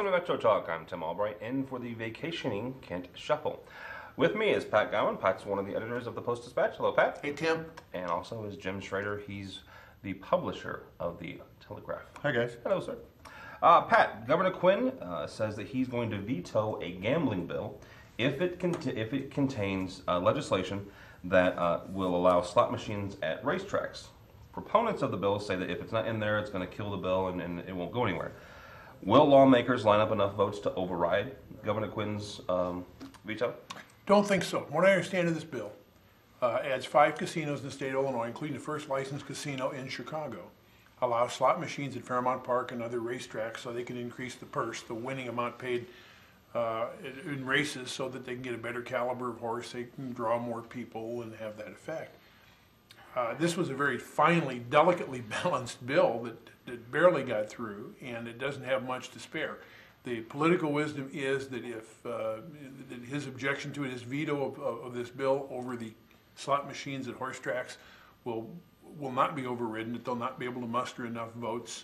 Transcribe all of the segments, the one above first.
Welcome to Metro Talk. I'm Tim Albright, in for the vacationing Kent Shuffle. With me is Pat Gowan. Pat's one of the editors of the Post-Dispatch. Hello, Pat. Hey, Tim. And also is Jim Schrader. He's the publisher of the Telegraph. Hi, guys. Hello, sir. Pat, Governor Quinn says that he's going to veto a gambling bill if it contains legislation that will allow slot machines at racetracks. Proponents of the bill say that if it's not in there, it's going to kill the bill and it won't go anywhere. Will lawmakers line up enough votes to override Governor Quinn's veto? Don't think so. What I understand of this bill adds 5 casinos in the state of Illinois, including the first licensed casino in Chicago. Allows slot machines at Fairmount Park and other racetracks so they can increase the purse, the winning amount paid in races, so that they can get a better caliber of horse, they can draw more people and have that effect. This was a very finely, delicately balanced bill that barely got through, and it doesn't have much to spare. The political wisdom is that if that his objection to it, his veto of this bill over the slot machines at horse tracks will not be overridden, that they'll not be able to muster enough votes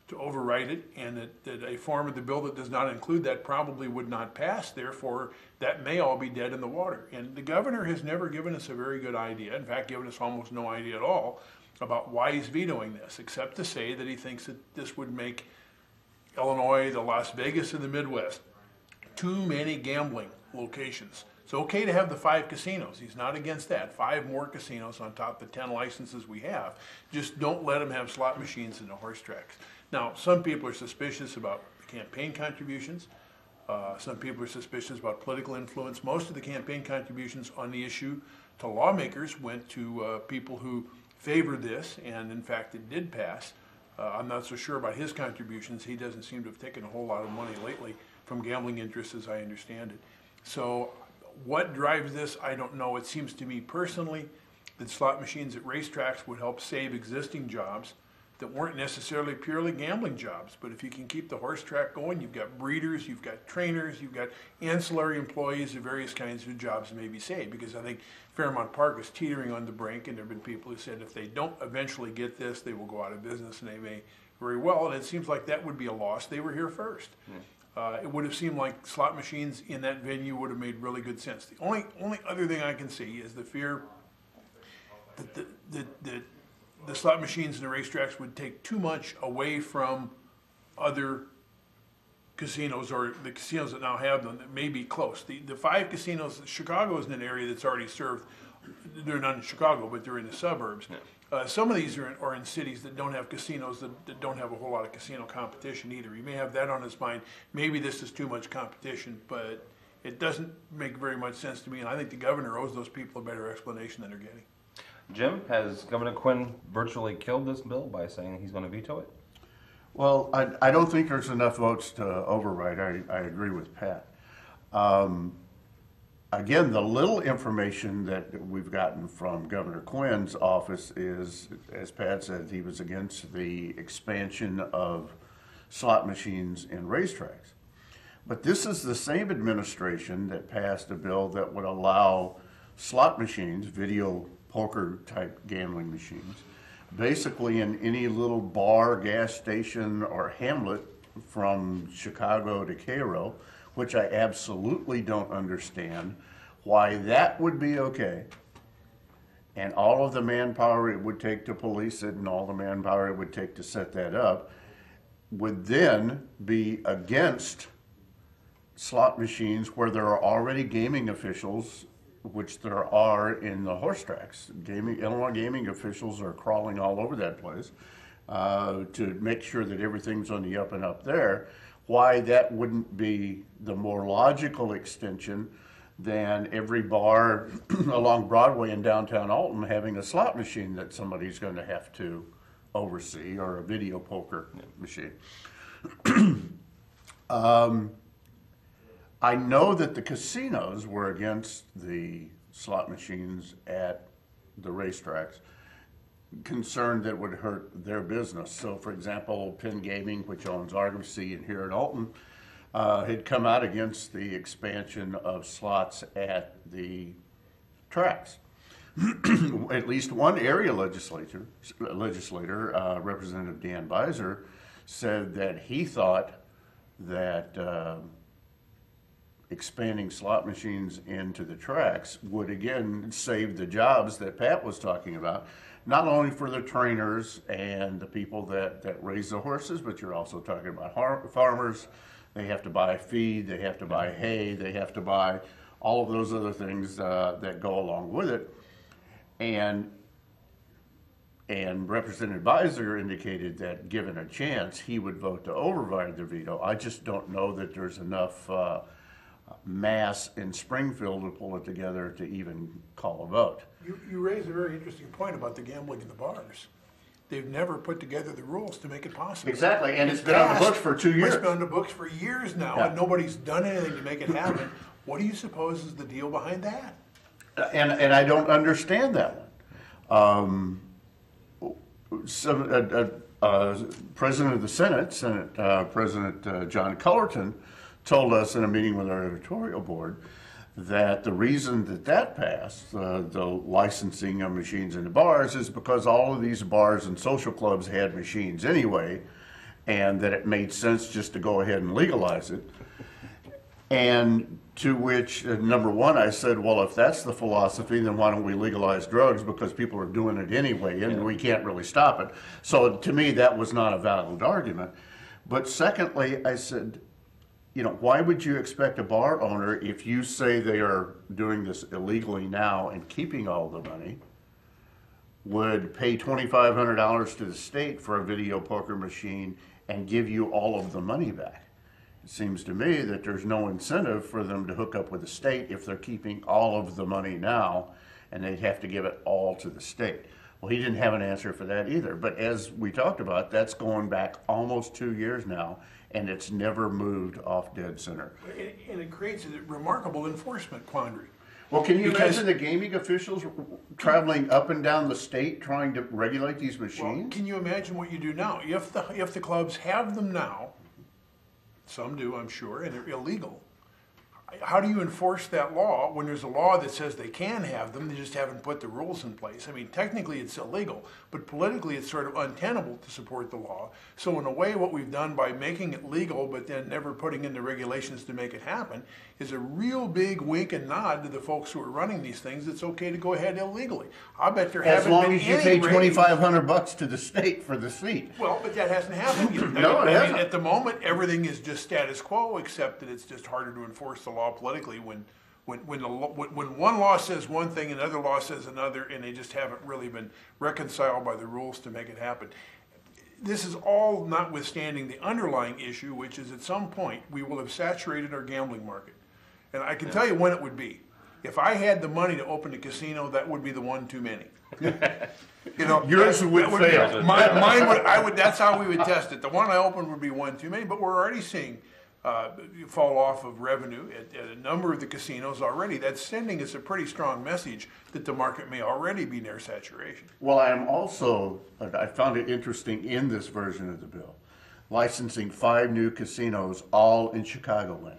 to override it, and that a form of the bill that does not include that probably would not pass. Therefore, that may all be dead in the water. And the governor has never given us a very good idea, in fact, given us almost no idea at all about why he's vetoing this, except to say that he thinks that this would make Illinois the Las Vegas of the Midwest. Too many gambling locations. It's okay to have the 5 casinos. He's not against that. 5 more casinos on top of the 10 licenses we have. Just don't let them have slot machines in the horse tracks. Now, some people are suspicious about the campaign contributions. Some people are suspicious about political influence. Most of the campaign contributions on the issue to lawmakers went to people who favored this, and in fact it did pass. I'm not so sure about his contributions. He doesn't seem to have taken a whole lot of money lately from gambling interests, as I understand it. So what drives this, I don't know. It seems to me personally that slot machines at racetracks would help save existing jobs that weren't necessarily purely gambling jobs. But if you can keep the horse track going, you've got breeders, you've got trainers, you've got ancillary employees of various kinds of jobs that may be saved. Because I think Fairmount Park is teetering on the brink, and there have been people who said if they don't eventually get this, they will go out of business, and they may very well. And it seems like that would be a loss. They were here first. It would have seemed like slot machines in that venue would have made really good sense. The only other thing I can see is the fear that the slot machines in the racetracks would take too much away from other casinos, or the casinos that now have them that may be close. The 5 casinos, Chicago is in an area that's already served. They're not in Chicago, but they're in the suburbs. Yeah. Some of these are in cities that don't have casinos, that don't have a whole lot of casino competition either. He may have that on his mind. Maybe this is too much competition, but it doesn't make very much sense to me, and I think the governor owes those people a better explanation than they're getting. Jim, has Governor Quinn virtually killed this bill by saying he's going to veto it? Well, I don't think there's enough votes to override. I agree with Pat. Again, the little information that we've gotten from Governor Quinn's office is, as Pat said, he was against the expansion of slot machines in racetracks. But this is the same administration that passed a bill that would allow slot machines, video poker type gambling machines, basically in any little bar, gas station, or hamlet from Chicago to Cairo, which I absolutely don't understand why that would be okay. And all of the manpower it would take to police it and all the manpower it would take to set that up would then be against slot machines where there are already gaming officials, which there are in the horse tracks. Illinois gaming officials are crawling all over that place to make sure that everything's on the up and up there. Why that wouldn't be the more logical extension than every bar along Broadway in downtown Alton having a slot machine that somebody's going to have to oversee, or a video poker machine. I know that the casinos were against the slot machines at the racetracks, concerned that it would hurt their business. So, for example, Penn Gaming, which owns Argosy and here at Alton, had come out against the expansion of slots at the tracks. At least one area legislator, Representative Dan Beiser, said that he thought that expanding slot machines into the tracks would again save the jobs that Pat was talking about, not only for the trainers and the people that raise the horses, but you're also talking about farmers. They have to buy feed, they have to buy hay, they have to buy all of those other things that go along with it. And Representative Beiser indicated that given a chance, he would vote to override the veto. I just don't know that there's enough mass in Springfield to pull it together to even call a vote. You raise a very interesting point about the gambling in the bars. They've never put together the rules to make it possible. Exactly, and it's been on the books for 2 years. It's been on the books for years now, Yeah. and nobody's done anything to make it happen. What do you suppose is the deal behind that? And I don't understand that one. President of the Senate President John Cullerton, told us in a meeting with our editorial board that the reason that passed, the licensing of machines in the bars, is because all of these bars and social clubs had machines anyway, and that it made sense just to go ahead and legalize it. And to which, number one, I said, well, if that's the philosophy, then why don't we legalize drugs, because people are doing it anyway, and we can't really stop it. So to me, that was not a valid argument. But secondly, I said, you know, why would you expect a bar owner, if you say they are doing this illegally now and keeping all the money, would pay $2,500 to the state for a video poker machine and give you all of the money back? It seems to me that there's no incentive for them to hook up with the state if they're keeping all of the money now, and they'd have to give it all to the state. Well, he didn't have an answer for that either. But as we talked about, that's going back almost 2 years now, and it's never moved off dead center. And it creates a remarkable enforcement quandary. Well, can you Because- imagine the gaming officials traveling up and down the state trying to regulate these Well, machines? can you imagine what you do now? If the clubs have them now, some do, I'm sure, and they're illegal, how do you enforce that law when there's a law that says they can have them, they just haven't put the rules in place? I mean, technically it's illegal, but politically it's sort of untenable to support the law. So in a way, what we've done by making it legal but then never putting in the regulations to make it happen is a real big wink and nod to the folks who are running these things. It's okay to go ahead illegally. I bet there As haven't long been as you any pay ratings. $2,500 to the state for the seat. Well, but that hasn't happened yet. No, it I mean, hasn't. at the moment, everything is just status quo, except that it's just harder to enforce the law politically when one law says one thing and another law says another, and they just haven't really been reconciled by the rules to make it happen. This is all notwithstanding the underlying issue, which is at some point we will have saturated our gambling market. And I can tell you when it would be. If I had the money to open a casino, that would be the one too many. You know, Yours would that fail. be- mine would. That's how we would test it. The one I opened would be one too many, but we're already seeing fall off of revenue at a number of the casinos already. That's sending us a pretty strong message that the market may already be near saturation. Well, I found it interesting in this version of the bill, licensing 5 new casinos, all in Chicagoland.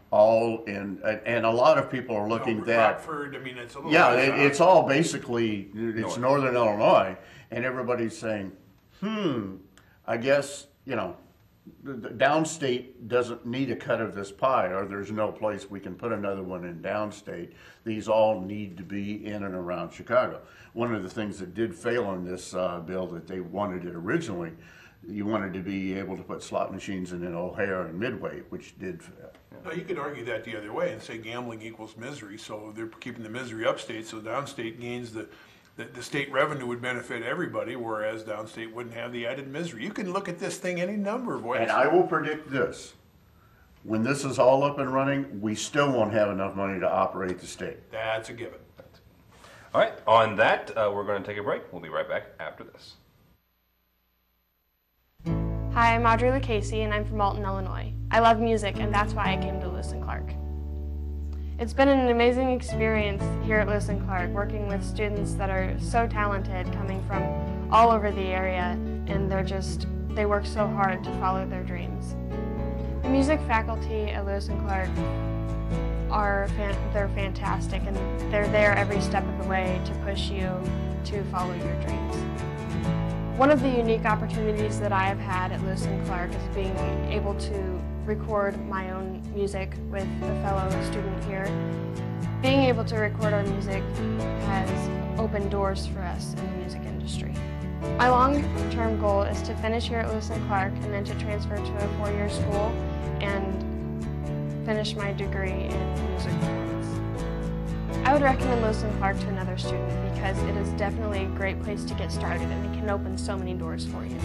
All in, and a lot of people are looking at Rockford, I mean, it's a little. yeah, bit, it's all basically, it's northern Illinois, and everybody's saying, I guess, you know, the downstate doesn't need a cut of this pie, or there's no place we can put another one in downstate. These all need to be in and around Chicago. One of the things that did fail in this bill that they wanted it originally, you wanted to be able to put slot machines in O'Hare and Midway, which did fail. Now, you could argue that the other way and say gambling equals misery, so they're keeping the misery upstate, so downstate gains the state revenue would benefit everybody, whereas downstate wouldn't have the added misery. You can look at this thing any number of ways. And I will predict this, when this is all up and running, we still won't have enough money to operate the state. That's a given. All right, on that, we're going to take a break. We'll be right back after this. Hi, I'm Audrey Lucchese, and I'm from Alton, Illinois. I love music, and that's why I came to Lewis & Clark. It's been an amazing experience here at Lewis & Clark, working with students that are so talented, coming from all over the area, and they work so hard to follow their dreams. The music faculty at Lewis & Clark they're fantastic, and they're there every step of the way to push you to follow your dreams. One of the unique opportunities that I have had at Lewis & Clark is being able to record my own music with a fellow student here. Being able to record our music has opened doors for us in the music industry. My long-term goal is to finish here at Lewis & Clark and then to transfer to a 4-year school and finish my degree in music performance. I would recommend Lewis & Clark to another student because it is definitely a great place to get started and it can open so many doors for you.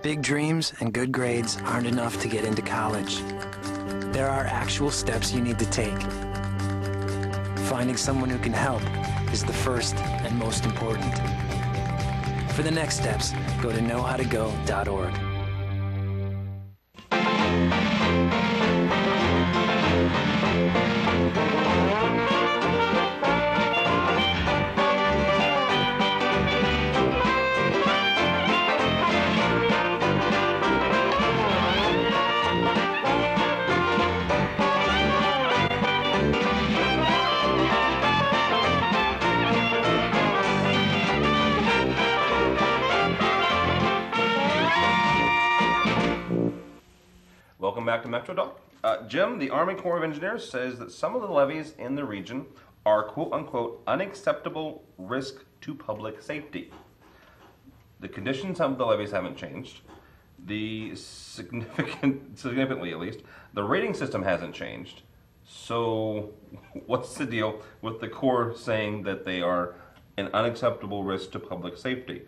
Big dreams and good grades aren't enough to get into college. There are actual steps you need to take. Finding someone who can help is the first and most important. For the next steps, go to knowhowtogo.org. Welcome back to Metro Doc. Jim, the Army Corps of Engineers says that some of the levees in the region are quote-unquote unacceptable risk to public safety. The conditions of the levees haven't changed. Significantly at least, the rating system hasn't changed. So what's the deal with the Corps saying that they are an unacceptable risk to public safety?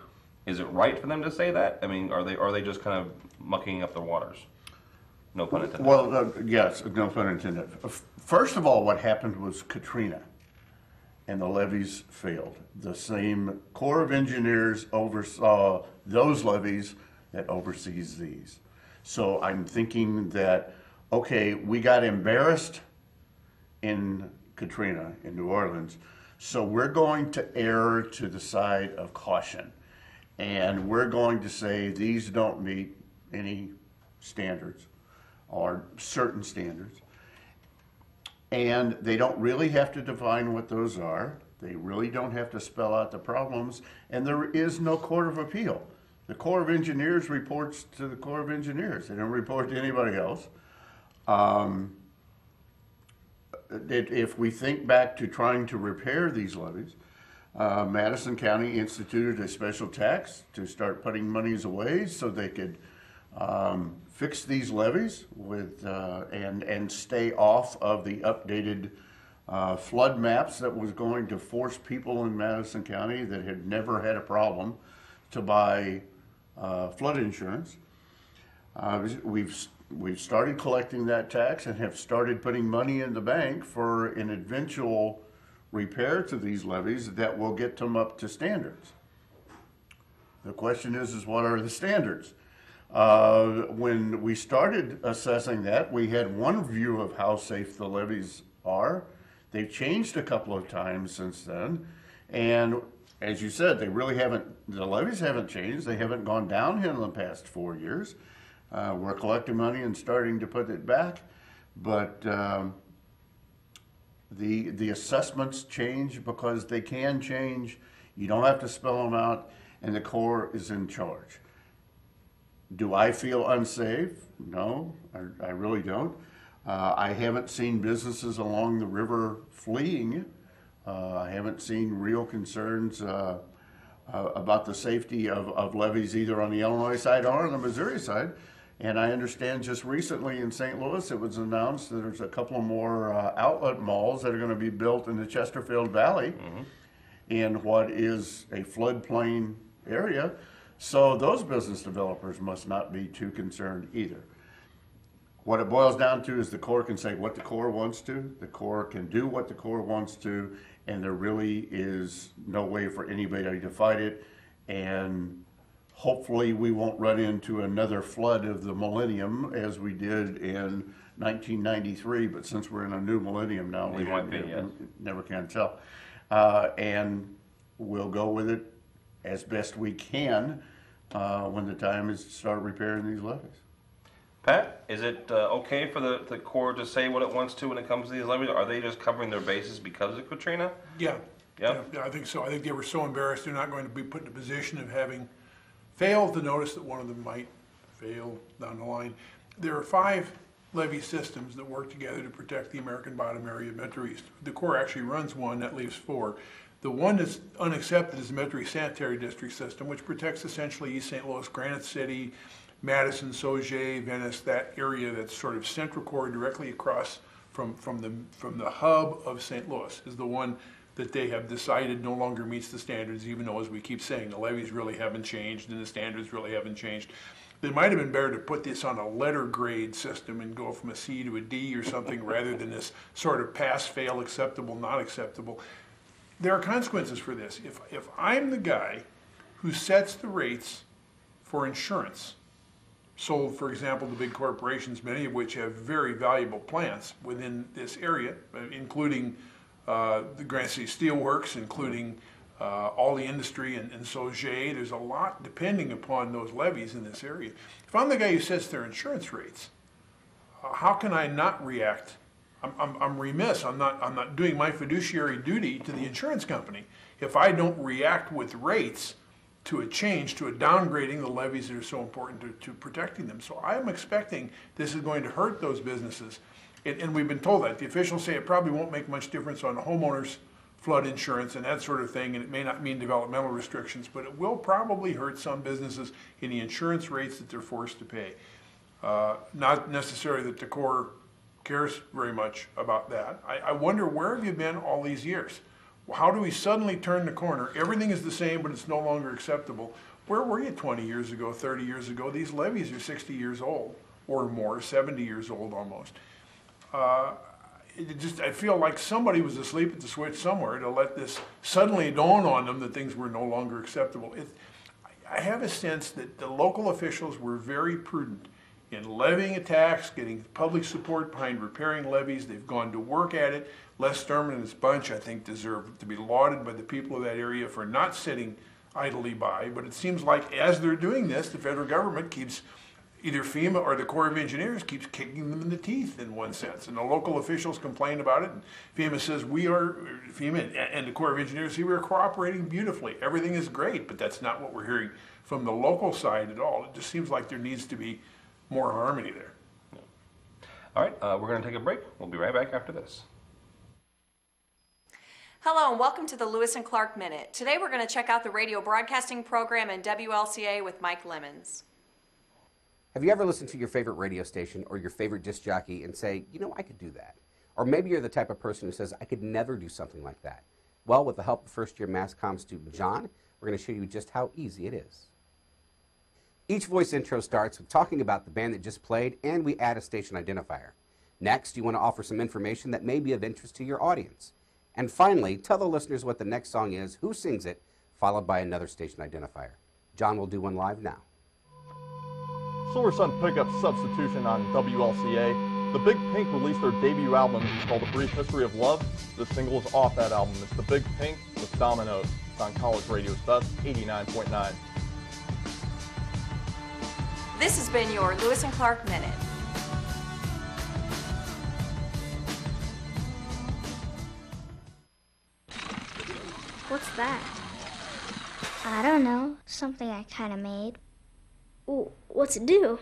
Is it right for them to say that? I mean, are they just kind of mucking up their waters? No pun intended. Well, yes, no pun intended. First of all, what happened was Katrina, and the levees failed. The same Corps of Engineers oversaw those levees that oversees these. So I'm thinking that, okay, we got embarrassed in Katrina in New Orleans, so we're going to err to the side of caution. And we're going to say these don't meet any standards or certain standards. And they don't really have to define what those are. They really don't have to spell out the problems. And there is no Court of Appeal. The Corps of Engineers reports to the Corps of Engineers. They don't report to anybody else. If we think back to trying to repair these levees, Madison County instituted a special tax to start putting monies away so they could fix these levees with and stay off of the updated flood maps that was going to force people in Madison County that had never had a problem to buy flood insurance. We've started collecting that tax and have started putting money in the bank for an eventual repair to these levees that will get them up to standards. The question is what are the standards? When we started assessing that, we had one view of how safe the levees are. They've changed a couple of times since then, and as you said, the levees haven't changed. They haven't gone downhill in the past 4 years. We're collecting money and starting to put it back, but the assessments change because they can change. You don't have to spell them out, and the Corps is in charge. Do I feel unsafe? No, I really don't. I haven't seen businesses along the river fleeing. I haven't seen real concerns about the safety of levees either on the Illinois side or on the Missouri side. And I understand just recently in St. Louis it was announced that there's a couple more outlet malls that are going to be built in the Chesterfield Valley in what is a floodplain area. So those business developers must not be too concerned either. What it boils down to is the Corps can say what the Corps wants to, the Corps can do what the Corps wants to, and there really is no way for anybody to fight it. And hopefully we won't run into another flood of the millennium as we did in 1993, but since we're in a new millennium now, we never can tell. And we'll go with it as best we can when the time is to start repairing these levees. Pat, is it okay for the Corps to say what it wants to when it comes to these levies? Are they just covering their bases because of Katrina? Yeah. Yeah? Yeah, I think so. I think they were so embarrassed they're not going to be put in a position of having failed to notice that one of them might fail down the line. There are 5 levee systems that work together to protect the American bottom area of Metro East. The Corps actually runs one, that leaves 4. The one that's unaccepted is the Metro East Sanitary District system, which protects essentially East St. Louis, Granite City, Madison, Sauget, Venice, that area that's sort of central core directly across from the hub of St. Louis is the one that they have decided no longer meets the standards, even though, as we keep saying, the levies really haven't changed and the standards really haven't changed. They might have been better to put this on a letter grade system and go from a C to a D or something rather than this sort of pass, fail, acceptable, not acceptable. There are consequences for this. If I'm the guy who sets the rates for insurance, sold, for example, to big corporations, many of which have very valuable plants within this area, including the Granite City Steelworks, including all the industry and Sauget. There's a lot depending upon those levies in this area. If I'm the guy who sets their insurance rates, how can I not react? I'm remiss. I'm not doing my fiduciary duty to the insurance company if I don't react with rates to a change, to a downgrading the levies that are so important to protecting them. So I'm expecting this is going to hurt those businesses. And we've been told that. The officials say it probably won't make much difference on homeowners' flood insurance and that sort of thing, and it may not mean developmental restrictions, but it will probably hurt some businesses in the insurance rates that they're forced to pay. Not necessarily that the Corps cares very much about that. I wonder, where have you been all these years? How do we suddenly turn the corner? Everything is the same, but it's no longer acceptable. Where were you 20 years ago, 30 years ago? These levies are 60 years old or more, 70 years old almost. I feel like somebody was asleep at the switch somewhere to let this suddenly dawn on them that things were no longer acceptable. I have a sense that the local officials were very prudent in levying a tax, getting public support behind repairing levees. They've gone to work at it. Les Sturman and his bunch, I think, deserve to be lauded by the people of that area for not sitting idly by. But it seems like as they're doing this, the federal government keeps, either FEMA or the Corps of Engineers keeps kicking them in the teeth in one sense. And the local officials complain about it. And FEMA says FEMA and the Corps of Engineers say we're cooperating beautifully. Everything is great, but that's not what we're hearing from the local side at all. It just seems like there needs to be more harmony there. All right, we're going to take a break. We'll be right back after this. Hello and welcome to the Lewis and Clark Minute. Today we're going to check out the radio broadcasting program and WLCA with Mike Lemons. Have you ever listened to your favorite radio station or your favorite disc jockey and say, you know, I could do that? Or maybe you're the type of person who says, I could never do something like that. Well, with the help of first-year mass comm student John, we're going to show you just how easy it is. Each voice intro starts with talking about the band that just played, and we add a station identifier. Next, you want to offer some information that may be of interest to your audience. And finally, tell the listeners what the next song is, who sings it, followed by another station identifier. John will do one live now. Silver Sun Pickup Substitution on WLCA. The Big Pink released their debut album called A Brief History of Love. This single is off that album. It's The Big Pink with Dominoes. It's on College Radio's Best 89.9. This has been your Lewis and Clark Minute. What's that? I don't know. Something I kind of made. Ooh, what's it do?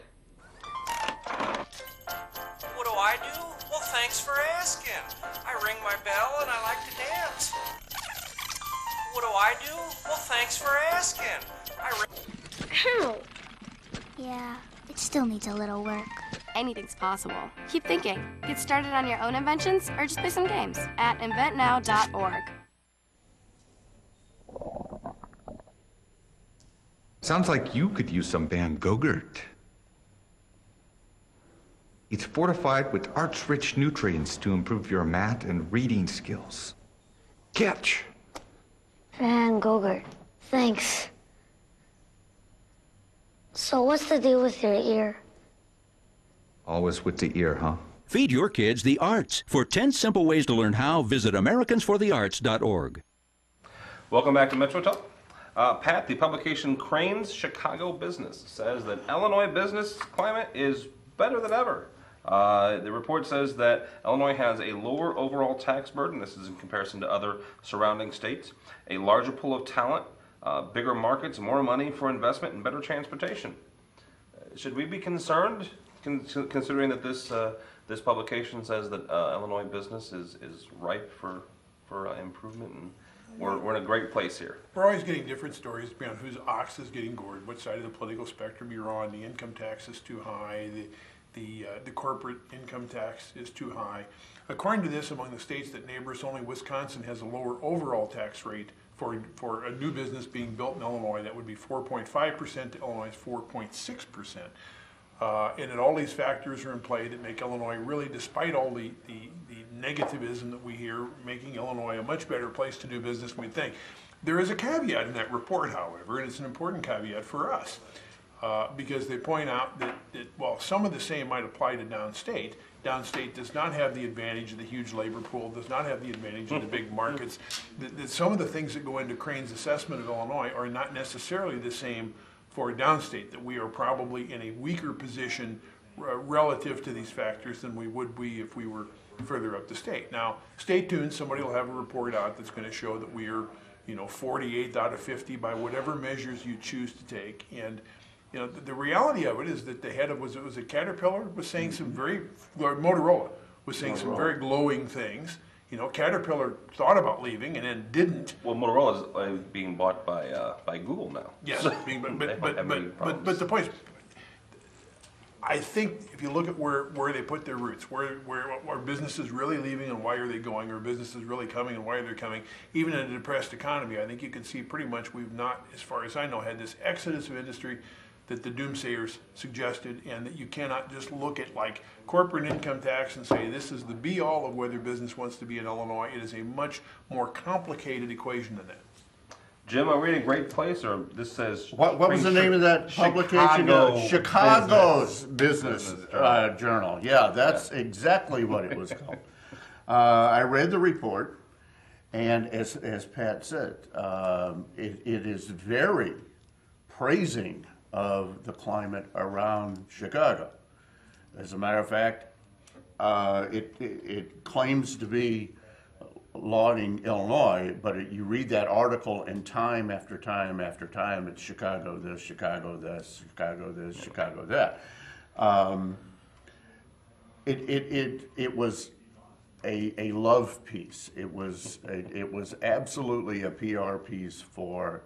What do I do? Well, thanks for asking. I ring my bell and I like to dance. What do I do? Well, thanks for asking. Ow! Yeah, it still needs a little work. Anything's possible. Keep thinking. Get started on your own inventions or just play some games at inventnow.org. Sounds like you could use some Van Gogurt. It's fortified with arts-rich nutrients to improve your math and reading skills. Catch! Van Gogurt, thanks. So what's the deal with your ear? Always with the ear, huh? Feed your kids the arts. For 10 simple ways to learn how, visit AmericansForTheArts.org. Welcome back to Metro Talk. Pat, the publication Crane's Chicago Business says that Illinois business climate is better than ever. The report says that Illinois has a lower overall tax burden. This is in comparison to other surrounding states. A larger pool of talent, bigger markets, more money for investment, and better transportation. Should we be concerned, considering that this publication says that Illinois business is ripe for improvement, and we're in a great place here? We're always getting different stories beyond whose ox is getting gored, what side of the political spectrum you're on. The income tax is too high. The corporate income tax is too high. According to this, among the states that neighbor us, only Wisconsin has a lower overall tax rate for a new business being built in Illinois. That would be 4.5% to Illinois' 4.6%. And all these factors are in play that make Illinois really, despite all the negativism that we hear, making Illinois a much better place to do business than we think. There is a caveat in that report, however, and it's an important caveat for us. Because they point out that while some of the same might apply to downstate, downstate does not have the advantage of the huge labor pool, does not have the advantage of the big markets, that some of the things that go into Crane's assessment of Illinois are not necessarily the same for downstate, that we are probably in a weaker position relative to these factors than we would be if we were further up the state. Now, stay tuned, somebody will have a report out that's going to show that we are, 48th out of 50 by whatever measures you choose to take. And the reality of it is that the head of, was it Caterpillar, was saying some Motorola was saying some very glowing things. Caterpillar thought about leaving and then didn't. Well, Motorola is being bought by Google now. Yes, but the point is, I think if you look at where they put their roots, where are businesses really leaving and why are they going, or businesses really coming and why are they coming, even in a depressed economy, I think you can see pretty much we've not, as far as I know, had this exodus of industry that the doomsayers suggested, and that you cannot just look at like corporate income tax and say this is the be-all of whether business wants to be in Illinois. It is a much more complicated equation than that. Jim, are we in a great place, or this says... What was the name of that publication? Chicago's Business Journal. Yeah, that's exactly what it was called. I read the report, and as Pat said, it is very praising of the climate around Chicago. As a matter of fact, it claims to be lauding Illinois, but you read that article and time after time after time, it's Chicago this, Chicago this, Chicago this, Chicago that. It was a love piece. It was absolutely a PR piece for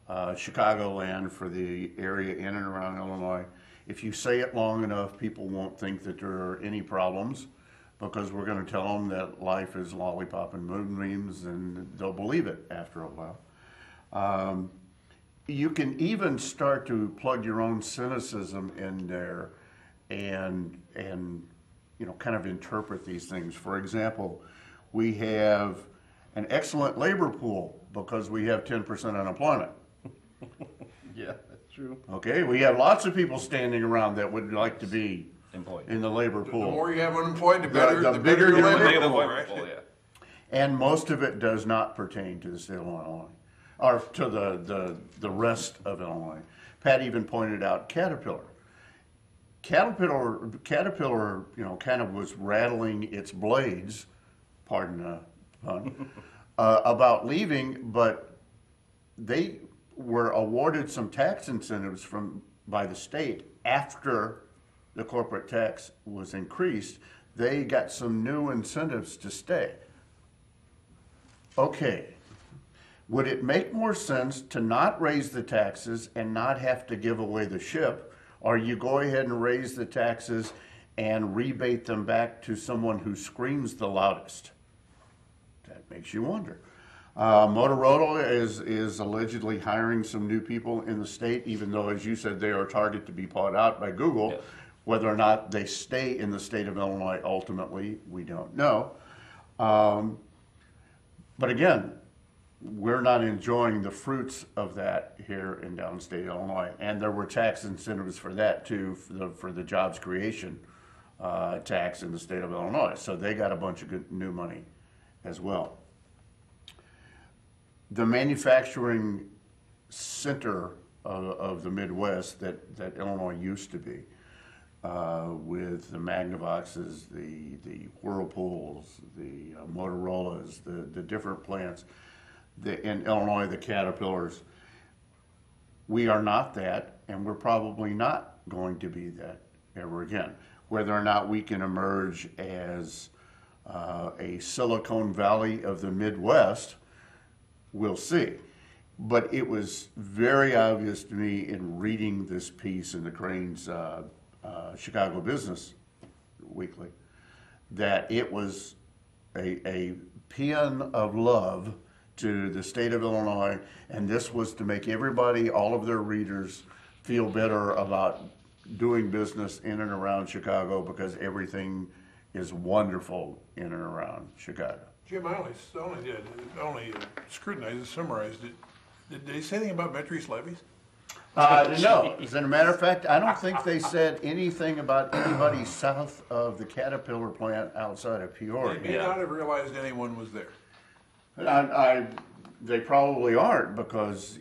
Chicagoland, for the area in and around Illinois. If you say it long enough, people won't think that there are any problems, because we're going to tell them that life is lollipop and moonbeams, and they'll believe it after a while. You can even start to plug your own cynicism in there and kind of interpret these things. For example, we have an excellent labor pool because we have 10% unemployment. Yeah, that's true. Okay, we have lots of people standing around that would like to be employed in the labor pool. The more you have unemployed, the bigger your labor pool, right? Yeah. And most of it does not pertain to the state of Illinois, or to the rest of Illinois. Pat even pointed out Caterpillar. Caterpillar, kind of was rattling its blades, pardon the pun, about leaving, but they were awarded some tax incentives by the state after the corporate tax was increased. They got some new incentives to stay. Okay, would it make more sense to not raise the taxes and not have to give away the ship, or you go ahead and raise the taxes and rebate them back to someone who screams the loudest? That makes you wonder. Motorola is allegedly hiring some new people in the state, even though, as you said, they are a target to be bought out by Google. Yes. Whether or not they stay in the state of Illinois ultimately, we don't know. But again, we're not enjoying the fruits of that here in downstate Illinois. And there were tax incentives for that too, for the jobs creation tax in the state of Illinois. So they got a bunch of good new money as well. The manufacturing center of the Midwest that Illinois used to be, with the Magnavoxes, the Whirlpools, the Motorola's, the different plants, in Illinois, the Caterpillars. We are not that, and we're probably not going to be that ever again. Whether or not we can emerge as a Silicon Valley of the Midwest, we'll see. But it was very obvious to me in reading this piece in the Crane's Chicago Business Weekly that it was a paean of love to the state of Illinois, and this was to make everybody, all of their readers, feel better about doing business in and around Chicago because everything is wonderful in and around Chicago. Jim, I only scrutinized and summarized it. Did they say anything about Metro's levies? No, as a matter of fact, I don't think they said anything about anybody south of the Caterpillar plant outside of Peoria. They may not have realized anyone was there. They probably aren't because,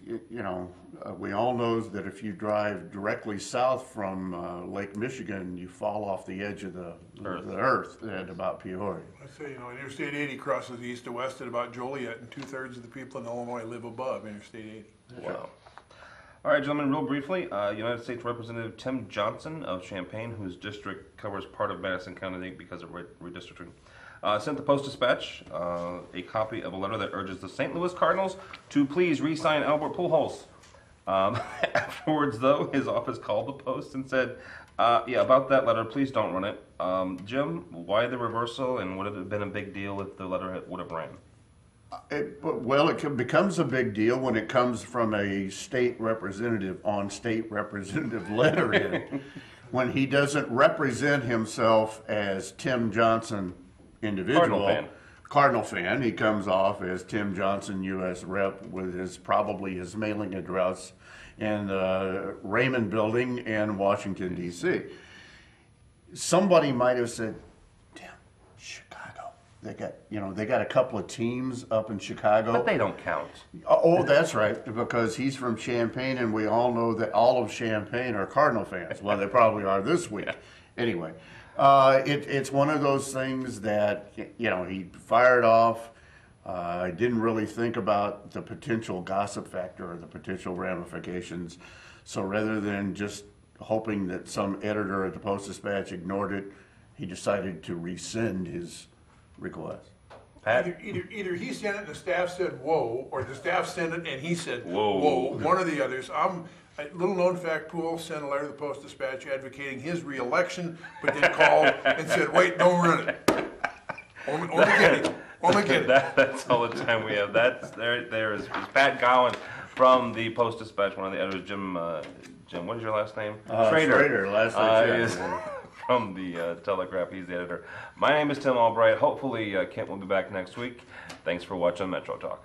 we all know that if you drive directly south from Lake Michigan, you fall off the edge of the earth at about Peoria. I say, Interstate 80 crosses east to west at about Joliet, and 2/3 of the people in Illinois live above Interstate 80. Wow. All right, gentlemen, real briefly, United States Representative Tim Johnson of Champaign, whose district covers part of Madison County because of redistricting, sent the Post-Dispatch a copy of a letter that urges the St. Louis Cardinals to please re-sign Albert Pujols. Afterwards, though, his office called the Post and said, about that letter, please don't run it. Jim, why the reversal, and would it have been a big deal if the letter would have ran? It becomes a big deal when it comes from a state representative on state representative letterhead. When he doesn't represent himself as Tim Johnson individual, Cardinal fan, he comes off as Tim Johnson, U.S. Rep, with probably his mailing address in the Raymond Building in Washington, D.C. Somebody might have said, they got a couple of teams up in Chicago. But they don't count. Oh, that's right, because he's from Champaign, and we all know that all of Champaign are Cardinal fans. Well, they probably are this week. Anyway, it's one of those things that, he fired off. I didn't really think about the potential gossip factor or the potential ramifications. So rather than just hoping that some editor at the Post-Dispatch ignored it, he decided to rescind his request. Either he sent it and the staff said whoa, or the staff sent it and he said whoa, one or the others. A little known fact, Poole sent a letter to the Post-Dispatch advocating his re-election, but then called and said, wait, don't run it. Only kidding. That's all the time we have. There is Pat Gowan from the Post-Dispatch, one of the editors. Jim, what is your last name? Schrader, last name. From the Telegraph. He's the editor. My name is Tim Albright. Hopefully Kent will be back next week. Thanks for watching Metro Talk.